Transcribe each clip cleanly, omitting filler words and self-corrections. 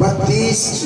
32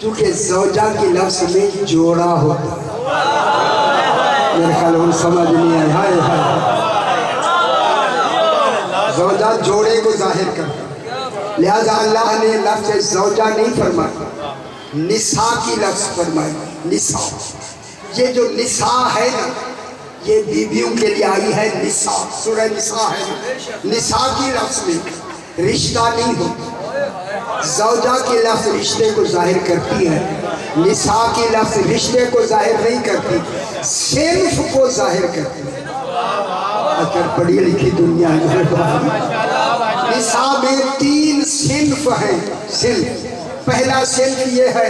چونکہ زوجہ کی لفظ میں جوڑا ہوتا ہے. میرے خیال ہم سمجھ نہیں آئے. ہائے ہائے. زوجہ جوڑے کو ظاہر کرتا ہے، لہذا اللہ نے لفظ زوجہ نہیں فرمایا، نساء کی لفظ فرمایا. نساء، یہ جو نساء ہے نا، یہ بیویوں کے لیے آئی ہے. نساء سورہ نساء ہے نا، نساء کی لفظ میں رشتہ نہیں ہوتا. زوجہ کی لفظ رشتے کو ظاہر کرتی ہے، نساء کی لفظ رشتے کو ظاہر نہیں کرتی، صنف کو ظاہر کرتی ہے. اگر پڑھی لکھی دنیا ہے. نساء میں 3 صنف ہیں. صنف، پہلا صنف یہ ہے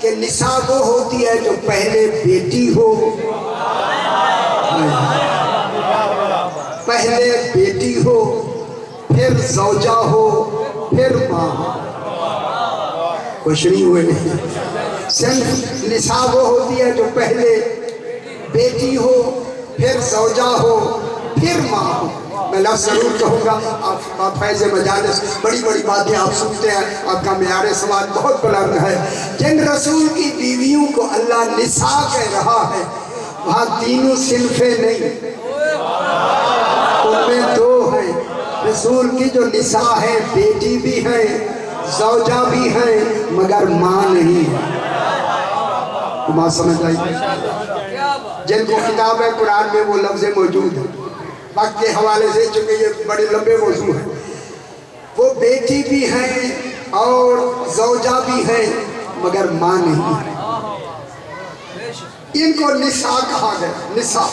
کہ نساء وہ ہوتی ہے جو پہلے بیٹی ہو، پہلے بیٹی ہو، پھر زوجہ ہو، پھر ماں ہو. خوش نہیں ہوئے نہیں. صنف نساء وہ ہوتی ہے جو پہلے بیٹی ہو، پھر زوجہ ہو، پھر ماں ہو. میں لفظ ضرور کہوں گا. آپ فیض مجالس بڑی بڑی باتیں آپ سنتے ہیں، آپ کا معیار سماعت بہت بلند ہے. جن رسول کی بیویوں کو اللہ نساء کہہ رہا ہے، وہاں تینوں صنفیں نہیں، ان میں 2 ہیں. رسول کی جو نساء ہے، بیٹی بھی ہے، زوجہ بھی ہے، مگر ماں نہیں ہے. ماں سمجھ آئی؟ جن کو کتاب ہے قرآن میں وہ لفظ موجود ہے. وقت کے حوالے سے چونکہ یہ بڑے لمبے موضوع ہیں. وہ بیٹی بھی ہیں اور زوجہ بھی ہیں، مگر ماں نہیں ہے. ان کو نساء کہا گیا. نساء،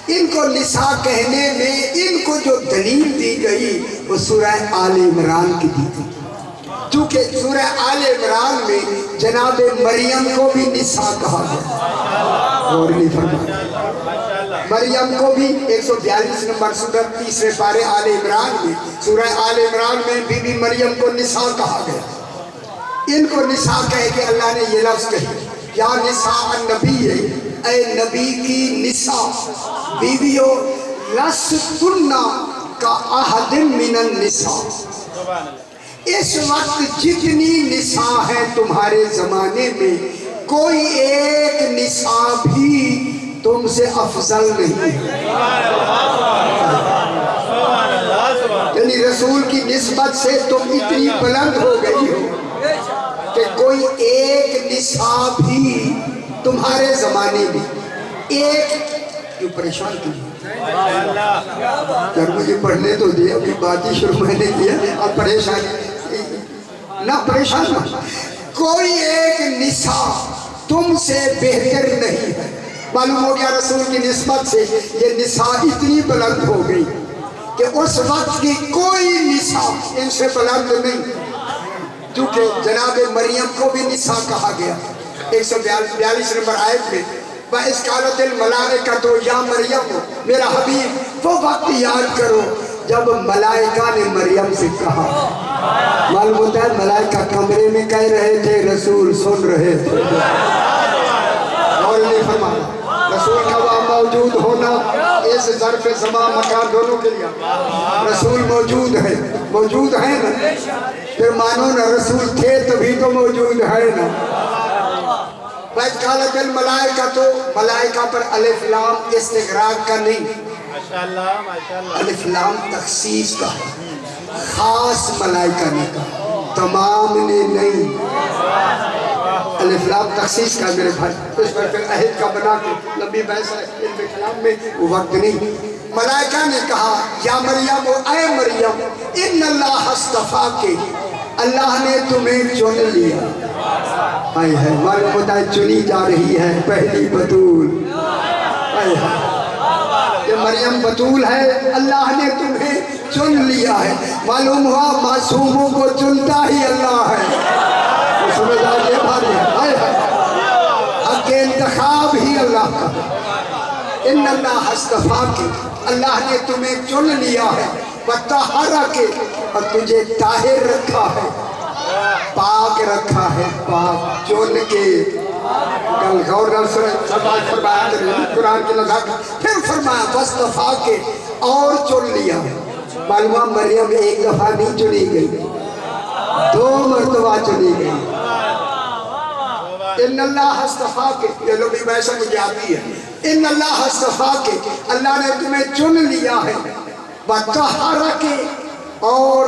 ان کو نساء کہنے میں ان کو جو دلیل دی گئی وہ سورہ آل عمران کی دی گئی. چونکہ سورہ آل عمران میں جناب مریم کو بھی نساء کہا گیا. اور نہیں فرمایا مریم کو بھی 142 نمبر سورہ 3 پارے آل عمران میں، سورہ آل عمران میں بی بی مریم کو نساء کہا گیا. ان کو نساء کہہ کے اللہ نے یہ لفظ کہی، یا نساء النبی، اے نبی کی نساء بیویوں، لستن کا احد من النساء. اس وقت جتنی نساء ہیں تمہارے زمانے میں، کوئی ایک نساء بھی تم سے افضل نہیں ہے. یعنی رسول کی نسبت سے تم اتنی بلند ہو گئی ہو کہ کوئی ایک نساء بھی تمہارے زمانے میں ایک. کیوں پریشان کیوں؟ یار مجھے پڑھنے تو دیا، ابھی بات ہی شروع میں نے کیا. اب پریشان نہ، پریشان نہ. کوئی ایک نساء تم سے بہتر نہیں ہے. معلوم ہو گیا رسول کی نسبت سے یہ نساء اتنی بلند ہو گئی کہ اس وقت کی کوئی نساء ان سے بلند نہیں. کیونکہ جناب مریم کو بھی نساء کہا گیا. 142 نمبر آیت میں، وَإِذْ قَالَتِ الْمَلَائِكَةُ يَا مَرْيَمُ، میرا حبیب وہ وقت یاد کرو جب ملائکہ نے مریم سے کہا. معلوم ہوتا ہے ملائکہ کمرے میں کہہ رہے تھے، رسول سن رہے تھے. اور نہیں فرمایا رسول کا وہاں موجود ہونا اس ظرف زمان مکان دونوں کے لیے. رسول موجود ہے، موجود ہے نا، پھر مانو نا رسول تھے تبھی تو موجود ہے نا. وَإِذْ قَالَتِ الْمَلَائِكَةُ، تو ملائکہ پر الف لام استغراق کا نہیں، الف لام تخصیص کا ہے. خاص ملائکہ نے کہا، تمام نے نہیں. الف لام تخصیص کا میرے بھائی. اس پر پھر عہد کا بنا کے لمبی بحث ہے علم کلام میں، وہ وقت نہیں. ملائکہ نے کہا یا مریم، اے مریم، ان اللہ اصطفاک، اللہ نے تمہیں چن لیا. ہائے ہائے، معلوم ہوتا ہے چنی جا رہی ہے پہلی بطول. ہائے ہائے، یہ مریم بطول ہے، اللہ نے تمہیں چن لیا ہے. معلوم ہوا معصوموں کو چنتا ہی اللہ ہے. سمجھ آئیے بھائی، ہائے ہائے، حق انتخاب ہی اللہ کا. ان اللہ اصطفاک، اللہ نے تمہیں چن لیا ہے. وطہرک، اور تجھے طاہر رکھا ہے، پاک رکھا ہے. پاک چن کے، کل غور نظر فرمایا قرآن کی نزاکت. پھر فرمایا واصطفاک، اور چن لیا. معلومہ مریم ایک دفعہ نہیں چنی گئی، 2 مرتبہ چنی گئی. ان اللہ استفا کے، یہ لو بھی ویسے مجھے آتی ہے، ان اللہ استفا کے، اللہ نے تمہیں چن لیا ہے، وطہر کے اور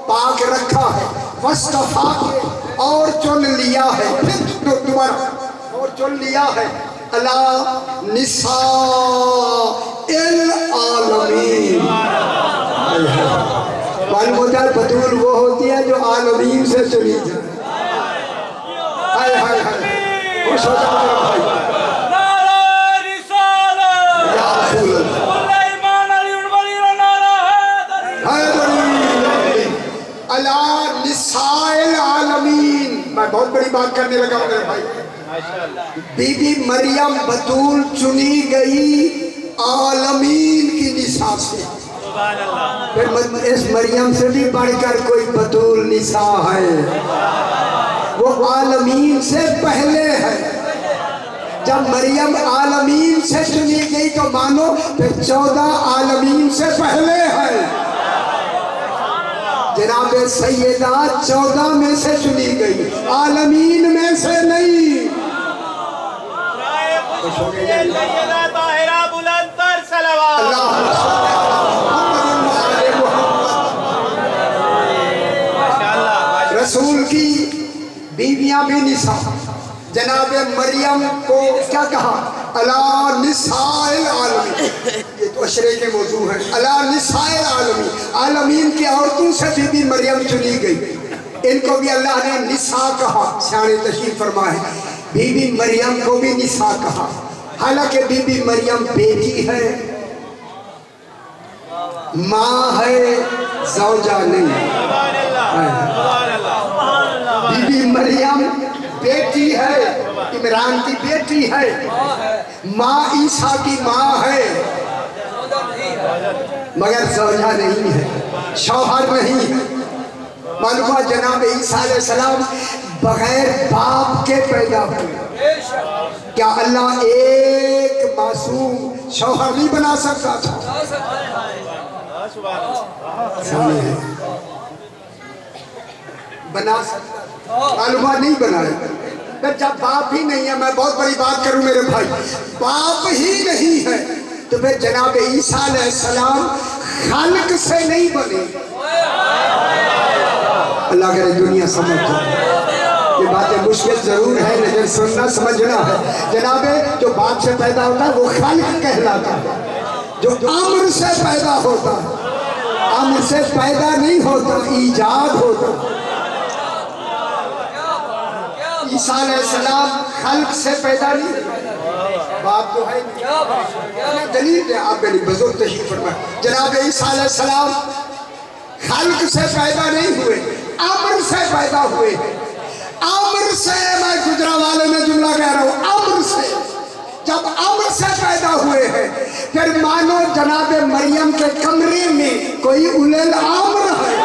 پاک رکھا ہے، وصطفا کے اور چن لیا ہے، پھر دوبارہ اور چن لیا ہے، اللہ نساء العالمین۔ معلوم ہوتا ہے بطول وہ ہوتی ہے جو عالمین سے چنی جائے۔ ہائے ہائے ہائے، خوش ہو جاؤ میرا بھائی۔ نعرہ رسالت، یا رسول اللہ، کل ایمان علی الولی نعرہ حیدری، اللہ نساء العالمین۔ میں بہت بڑی بات کرنے لگا ہوں میرے بھائی۔ بی بی مریم بطول چنی گئی عالمین کی نساء سے، پھر اس مریم سے بھی بڑھ کر کوئی بطول نساء ہے، وہ عالمین سے پہلے ہے۔ جب مریم عالمین سے چنی گئی تو مانو پھر 14 عالمین سے پہلے ہے۔ جناب سیدہ 14 میں سے چنی گئی، عالمین میں سے نہیں۔ سیدہ طاہرہ بلند تر صلوات۔ اللہ رسول کی بیویاں بھی نساء، جناب مریم کو کیا کہا؟ اللہ نساء العالمین، یہ تو عشرے کے موضوع ہیں۔ اللہ نساء العالمین، عالمین کی عورتوں سے بی بی مریم چنی گئی، ان کو بھی اللہ نے نساء کہا۔ سیانے تشریف فرما ہے، بی بی مریم کو بھی نساء کہا، حالانکہ بی بی مریم بیٹی ہے، ماں ہے، زوجہ نہیں۔ بی بی مریم بیٹی ہے، عمران کی بیٹی ہے، ماں عیسیٰ کی ماں ہے، مگر زوجہ نہیں ہے، شوہر نہیں ہے۔ معلوم ہے جناب عیسیٰ علیہ السلام بغیر باپ کے پیدا ہوئے، کیا اللہ ایک معصوم شوہر نہیں بنا سکتا تھا؟ بنا سکتا، معلومات نہیں بنائے۔ جب باپ ہی نہیں ہے، میں بہت بڑی بات کروں میرے بھائی، باپ ہی نہیں ہے تو پھر جناب عیسیٰ علیہ السلام خالق سے نہیں بنے۔ اللہ کرے دنیا سمجھ جائے، یہ باتیں مشکل ضرور ہے لیکن سننا سمجھنا ہے۔ جناب جو باپ سے پیدا ہوتا ہے وہ خالق کہلاتا ہے، جو امر سے پیدا ہوتا ہے، امر سے پیدا نہیں ہوتا، ایجاد ہوتا۔ عیسیٰ علیہ السلام خلق سے پیدا نہیں ہوئے، باپ تو ہے نہیں۔ دلیل ہے، آپ میری بزرگ تشریف فرمائے، جناب عیسیٰ علیہ السلام خلق سے پیدا نہیں ہوئے، امر سے پیدا ہوئے۔ امر سے، میں گجرانوالے میں جملہ کہہ رہا ہوں، امر سے، جب امر سے پیدا ہوئے ہیں پھر مانو جناب مریم کے کمرے میں کوئی اولل امر ہے۔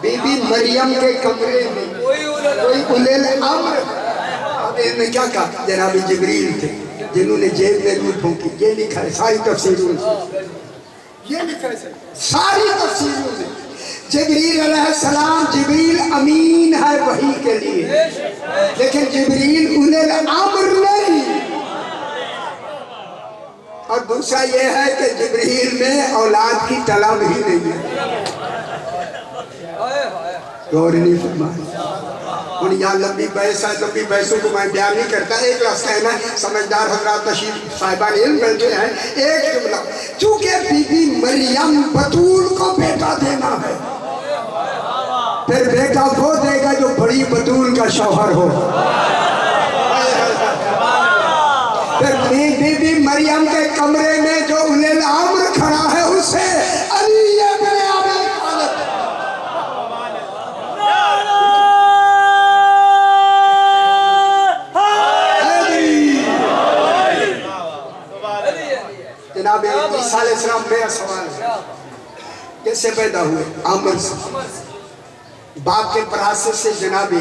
بی بی مریم کے کمرے میں کوئی اولل امر۔ اب انہوں نے کیا کہا؟ جناب جبریل تھے جنہوں نے جیب میں روح پھونکی، یہ لکھا ہے ساری تفسیروں سے، یہ لکھا ہے ساری تفسیروں سے۔ جبریل علیہ السلام، جبریل امین ہے وحی کے لیے، لیکن جبریل اولل امر نہیں۔ اور دوسرا یہ ہے کہ جبریل میں اولاد کی طلب ہی نہیں ہے، غور نہیں فرمایا۔ اور یہاں لمبی بحث ہے، لمبی بحثوں کو میں بیان نہیں کرتا، ایک لفظ کہنا ہے، سمجھدار حضرات تشریف صاحبان علم بیٹھے ہیں، ایک جملہ، چونکہ بی بی مریم بطول کو بیٹا دینا ہے، پھر بیٹا وہ دے گا جو بڑی بطول کا شوہر ہو۔ پھر بی بی مریم کے کمرے میں جو اولل امر کھڑا ہے اسے علی ابن ابی طالب۔ جناب عیسیٰ علیہ السلام، میرا سوال ہے کیسے پیدا ہوئے؟ امر سے، باپ کے پراثت سے جناب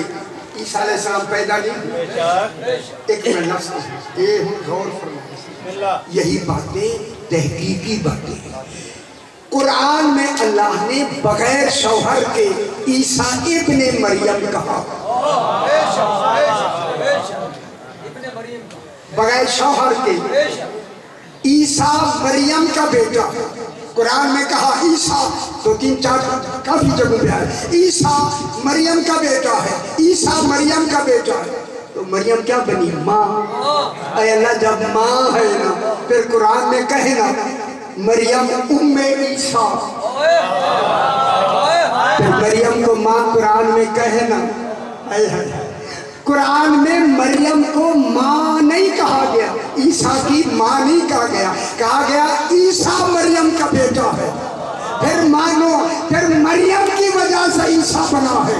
عیسیٰ علیہ السلام پیدا نہیں ہوئے. ایک میں لفظ یہ ہوں غور فرمائیں. یہی باتیں تحقیقی باتیں ہیں. قرآن میں اللہ نے بغیر شوہر کے عیسیٰ ابن مریم کہا. بغیر شوہر کے عیسیٰ مریم کا بیٹا. قرآن میں کہا عیسیٰ 2-3-4 کافی جگہوں پہ ہے عیسیٰ مریم کا بیٹا ہے. عیسیٰ مریم کا بیٹا ہے تو مریم کیا بنی؟ ماں. اے اللہ جب ماں ہے نا پھر قرآن میں کہے نا مریم عیسیٰ. پھر مریم کو ماں قرآن میں کہے نا. قرآن میں مریم کو ماں نہیں کہا گیا, عیسیٰ کی ماں نہیں کہا گیا, کہا گیا عیسیٰ مریم کا بیٹا ہے. پھر مانو پھر مریم کی وجہ سے عیسیٰ بنا ہے,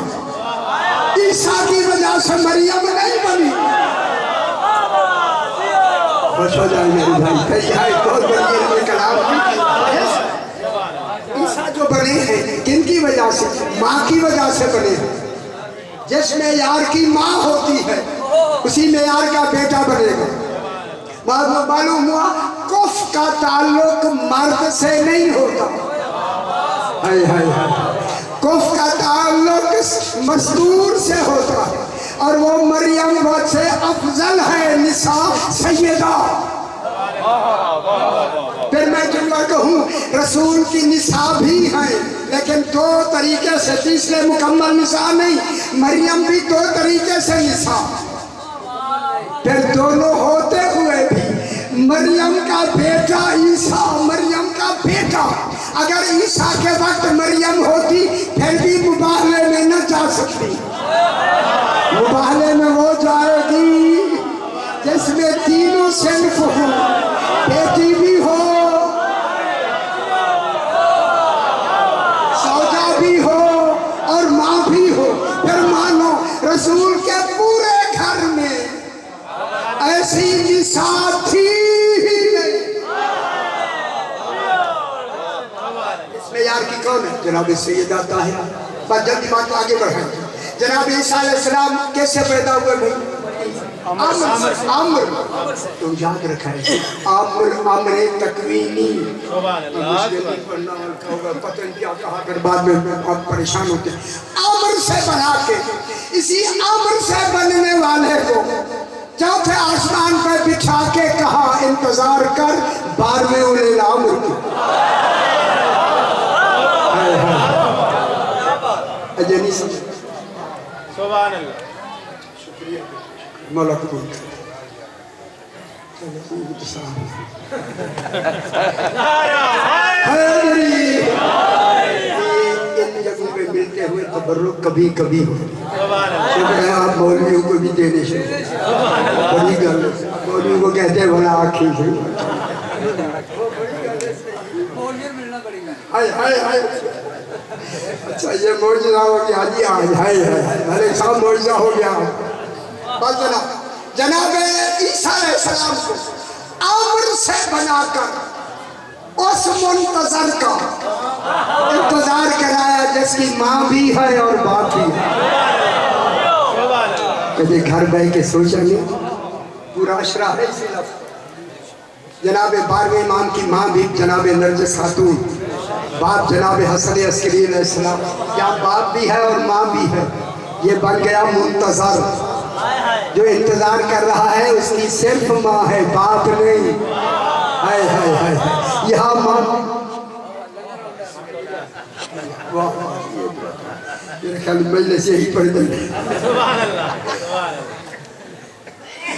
عیسیٰ کی وجہ سے مریم نہیں بنی. خوش ہو جائے میرے بھائی, بہت بڑی کلام. عیسیٰ جو بنے ہیں کن کی وجہ سے؟ ماں کی وجہ سے بنے ہیں. جس معیار کی ماں ہوتی ہے اسی معیار کا بیٹا بنے گا. معلوم ہوا کف کا تعلق مرد سے نہیں ہوتا. کف کا تعلق مزدور سے ہوتا ہے اور وہ مریم سے افضل ہے نساء سیدہ. پھر میں جملہ کہوں رسول کی نساء بھی ہیں لیکن 2 طریقے سے, تیسرے مکمل نساء نہیں. مریم بھی 2 طریقے سے نساء. پھر دونوں ہوتے ہوئے بھی مریم کا بیٹا عیسیٰ, مریم کا بیٹا. اگر عیسیٰ کے وقت مریم ہوتی پھر بھی مباہلے میں نہ جا سکتی. مباہلے میں وہ جائے گی جس میں تینوں صنف ہو, بیٹی بھی ہو, سوجا بھی ہو اور ماں بھی ہو. پھر مانو رسول کے پورے گھر میں ایسی نساء تھی ہی نہیں. اس میں یار کی کون ہے؟ جناب سیدہ طاہرہ. بس جلدی بات آگے بڑھائیں. جناب عیسیٰ علیہ السلام کیسے پیدا ہوئے بھائی؟ عمر. تو یاد رکھا ہے عمر تکوینی. پتہ نہیں کیا کہا کر بعد میں آپ پریشان ہوتے ہیں. عمر سے بنا کے اسی عمر سے بننے والے کو چوتھے آسمان پہ بٹھا کے کہا انتظار کر 12ویں اولے العمر کی. اجنی سمجھ. سبحان اللہ. شکریہ مولا قبول کر. ان جگہوں پہ ملتے ہوئے تبرک کبھی کبھی ہو. شکر ہے آپ مولویوں کو بھی دینے سے بڑی گل. مولویوں کو کہتے ہیں بھلا آنکھیں سے. اچھا یہ معجزہ ہو گیا جی. آج بھلے صاحب معجزہ ہو گیا. بس جناب عیسیٰ علیہ السلام کو عمر سے بنا کر اس منتظر کا انتظار کرایا جس کی ماں بھی ہے اور باپ بھی ہے. کبھی گھر بیٹھ کے سوچا نہیں پورا اشرا ہے اسی لفظ. جناب 12ویں امام کی ماں بھی جناب نرجس خاتون, باپ جناب حسن عسکری علیہ السلام. کیا باپ بھی ہے اور ماں بھی ہے. یہ بن گیا منتظر. جو انتظار کر رہا ہے اس کی صرف ماں ہے, باپ نہیں. یہاں ماں میرے خیال مجلس یہی پڑھ دیں.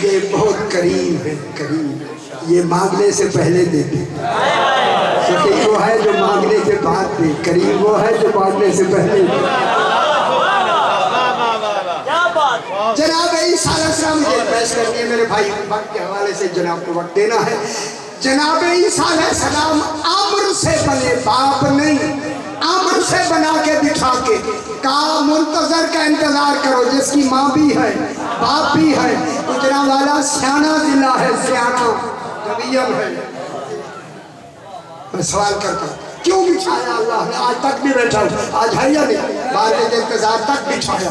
یہ بہت کریم ہے, کریم. یہ مانگنے سے پہلے دیتے. سخی وہ ہے جو مانگنے کے بعد دے, کریم وہ ہے جو مانگنے سے پہلے دے. جناب عیسیٰ علیہ السلام یہ بحث کرنی ہے میرے بھائی. وقت کے حوالے سے جناب کو وقت دینا ہے. جناب عیسیٰ علیہ السلام عمر سے بنے, باپ نہیں. عمر سے بنا کے بٹھا کے کہا منتظر کا انتظار کرو جس کی ماں بھی ہے باپ بھی ہے. گجرا والا سیانہ ضلع ہے, سیانہ جبیم ہے. میں سوال کرتا ہوں کیوں بچھایا اللہ نے؟ آج تک بھی بیٹھا ہوں, آج ہے یا نہیں؟ بعد کے انتظار تک بچھایا.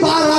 12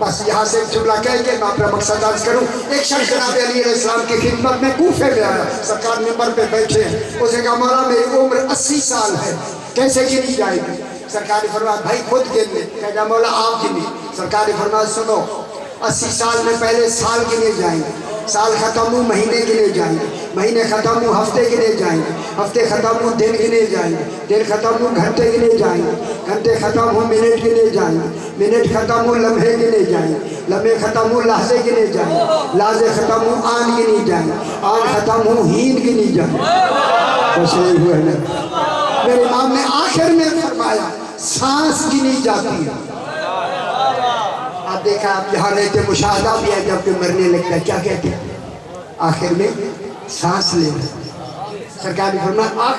بس یہاں سے جملہ کہہ کے میں اپنا مقصد عرض کروں. ایک شخص جناب علی علیہ السلام کی خدمت میں کوفے میں آیا, سرکار ممبر پہ بیٹھے ہیں. اسے کہا مولا میری عمر 80 سال ہے, کیسے گنی جائے گی؟ سرکار نے فرمایا بھائی خود گن لے. کہا مولا آپ گنی. سرکار نے فرمایا سنو 80 سال میں پہلے سال گنے جائیں گے, سال ختم ہو مہینے گنے جائیں گے, مہینے ختم ہو ہفتے گنے جائیں گے, ہفتے ختم ہو دن گنے جائیں گے, دن ختم ہو گھنٹے گنے جائیں گے, گھنٹے ختم ہو منٹ گنے جائیں گے, منٹ ختم ہو لمحے گنے جائیں گے, لمحے ختم ہو لحظے گنے جائیں گے, لحظے ختم ہو آن گنی جائیں گے, آن ختم ہو ہین گنی جائیں گے. کچھ نہیں ہوا ہے. میرے امام نے آخر میں فرمایا سانس گنی جاتی ہے. آپ دیکھا آپ یہاں رہتے مشاہدہ بھی ہے, جب کہ مرنے لگتا ہے کیا کہتے ہیں آخر میں سانس لے رہا. سرکار نے فرمایا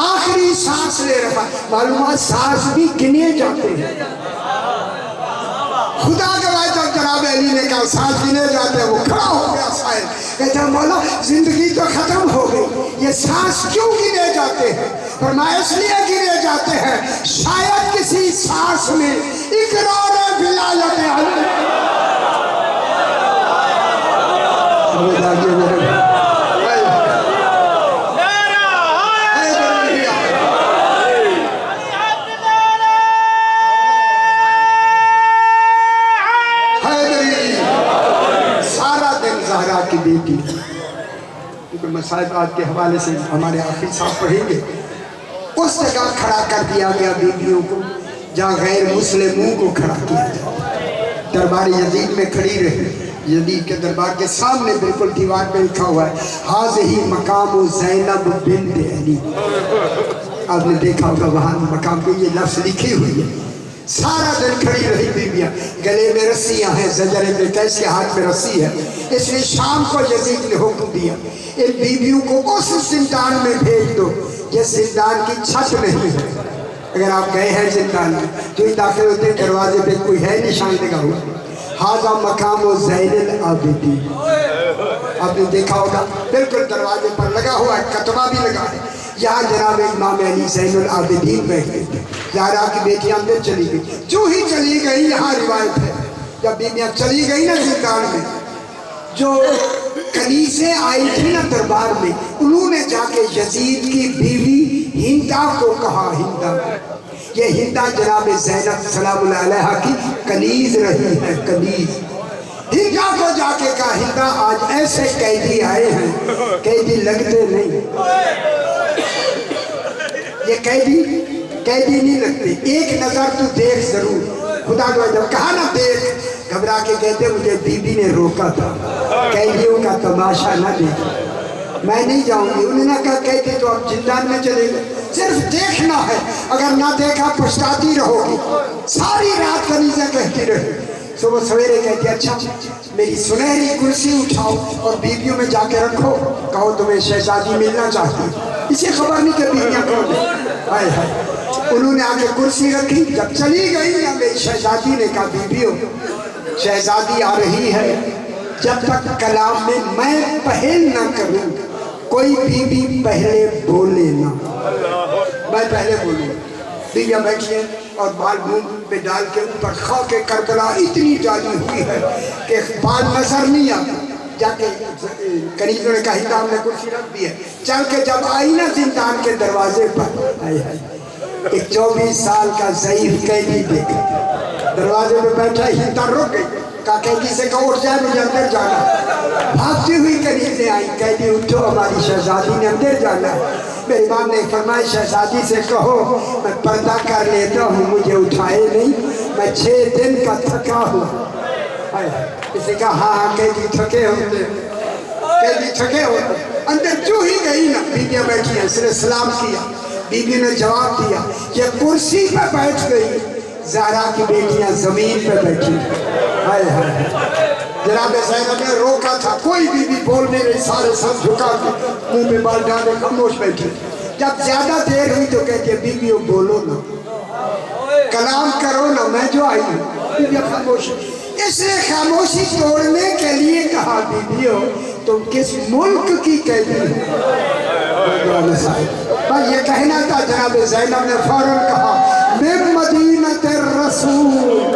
آخری سانس لے رہا. معلومات سانس بھی گنے جاتے ہیں. خدا گواہ جب جناب علی نے کہا سانس گنے جاتے ہیں, وہ کھڑا ہو گیا سائل. کہتا ہے مولا زندگی تو ختم ہو گئی, یہ سانس کیوں گنے جاتے ہیں؟ فرمایا اس لیے گنے جاتے ہیں شاید کسی سانس میں اقرار ولایت علی. سارا دن زہرا کی بیٹی, کیونکہ مسائبات کے حوالے سے ہمارے آخری صاحب پڑھیں گے, اس جگہ کھڑا کر دیا گیا بیٹیوں کو جہاں غیر مسلموں کو کھڑا کیا جائے. دربار یزید میں کھڑی رہی. یزید کے دربار کے سامنے بالکل دیوار پہ لکھا ہوا ہے حاضہی مقام زینب بنت علی. آپ نے دیکھا ہوگا وہاں مقام پہ یہ لفظ لکھی ہوئی ہے. سارا دن کھڑی رہی بیویاں, گلے میں رسیاں ہیں, زنجر ابن قیس کے ہاتھ میں رسی ہے. اس لیے شام کو یزید نے حکم دیا ان بیویوں کو اس زندان میں بھیج دو یہ زندان کی چھت نہیں ہے. اگر آپ گئے ہیں زندان میں جو ہی داخل ہوتے ہیں دروازے پہ کوئی ہے نشان لگا ہوا حاضہ مقام و زین العابدین. آپ نے دیکھا ہوگا بالکل دروازے پر لگا ہوا ہے, کتبہ بھی لگا ہے. یہاں جناب امام علی زین العابدین بیٹھے تھے. زہرا کی بیٹیاں اندر چلی گئی. جو ہی چلی گئی یہاں روایت ہے جب بیویاں چلی گئی نا زندان میں, جو کنیزیں آئی تھی نا دربار میں, انہوں نے جا کے یزید کی بیوی ہندا کو کہا, ہندا یہ ہندا جناب زینب سلام اللہ علیہ کی کنیز رہی ہے. کنیز ہندا کو جا کے کہا ہندا آج ایسے قیدی آئے ہیں, قیدی لگتے نہیں, یہ قیدی نہیں لگتے, ایک نظر تو دیکھ ضرور. خدا کو جب کہا نا دیکھ, گھبرا کے کہتے مجھے بی بی نے روکا تھا قیدیوں کا تماشا نہ دیکھ, میں نہیں جاؤں گی. انہوں نے کہا قیدی تو اب زندان میں چلے گئے, صرف دیکھنا ہے, اگر نہ دیکھا پچھتاتی رہو گی. ساری رات کنیزیں کہتی رہی. صبح سویرے کہتی اچھا میری سنہری کرسی اٹھاؤ اور بیویوں میں جا کے رکھو, کہو تمہیں شہزادی ملنا چاہتی. اسے خبر نہیں کہ بیویاں کون ہیں. انہوں نے آگے کرسی رکھی. جب چلی گئی نا میری شہزادی نے کہا بیویوں شہزادی آ رہی ہے, جب تک کلام میں پہل نہ کروں کوئی بیوی پہلے بولے نہ, میں پہلے بولوں. بیویاں بیٹھی ہیں اور بال منہ پہ ڈال کے اوپر خاک کربلا اتنی ڈالی ہوئی ہے کہ بال نظر نہیں آتا. جا کے کنیزوں نے کہا ہندا ہم نے کرسی رکھ دی ہے. چل کے جب آئی نا زندان کے دروازے پر, ایک 24 سال کا ضعیف قیدی دیکھا دروازے پہ بیٹھا. ہندا رک گئی, کہا قیدی سے کہا اٹھ جائے مجھے اندر جانا ہے. بھاگتی ہوئی کنیزیں آئی, قیدی اٹھو ہماری شہزادی نے اندر جانا ہے. میرے امام نے فرمایا شہزادی سے کہو میں پردہ کر لیتا ہوں, مجھے اٹھائے نہیں, میں 6 دن کا تھکا ہوں. اسے کہا ہاں قیدی تھکے ہوتے, قیدی تھکے ہوتے. اندر جو ہی گئی نا بیویاں بیٹھی ہیں, اس نے سلام کیا, بیوی نے جواب دیا, یہ کرسی پہ بیٹھ گئی. زہرا کی بیٹیاں زمین پہ بیٹھی. ہائے ہائے, جناب زینب نے روکا تھا, کوئی بیوی بولنے نہیں, سارے سر جھکا کے منہ میں بال ڈالے خاموش بیٹھی. جب زیادہ دیر ہوئی تو کہتے ہیں بیویوں بولو نا, کلام کرو نا, میں جو آئی ہوں. بیویاں خاموش. اس نے خاموشی توڑنے کے لیے کہا بیویوں تم کس ملک کی قیدی ہو. بس یہ کہنا تھا. جناب زینب نے فوراً کہا من مدینہ الرسول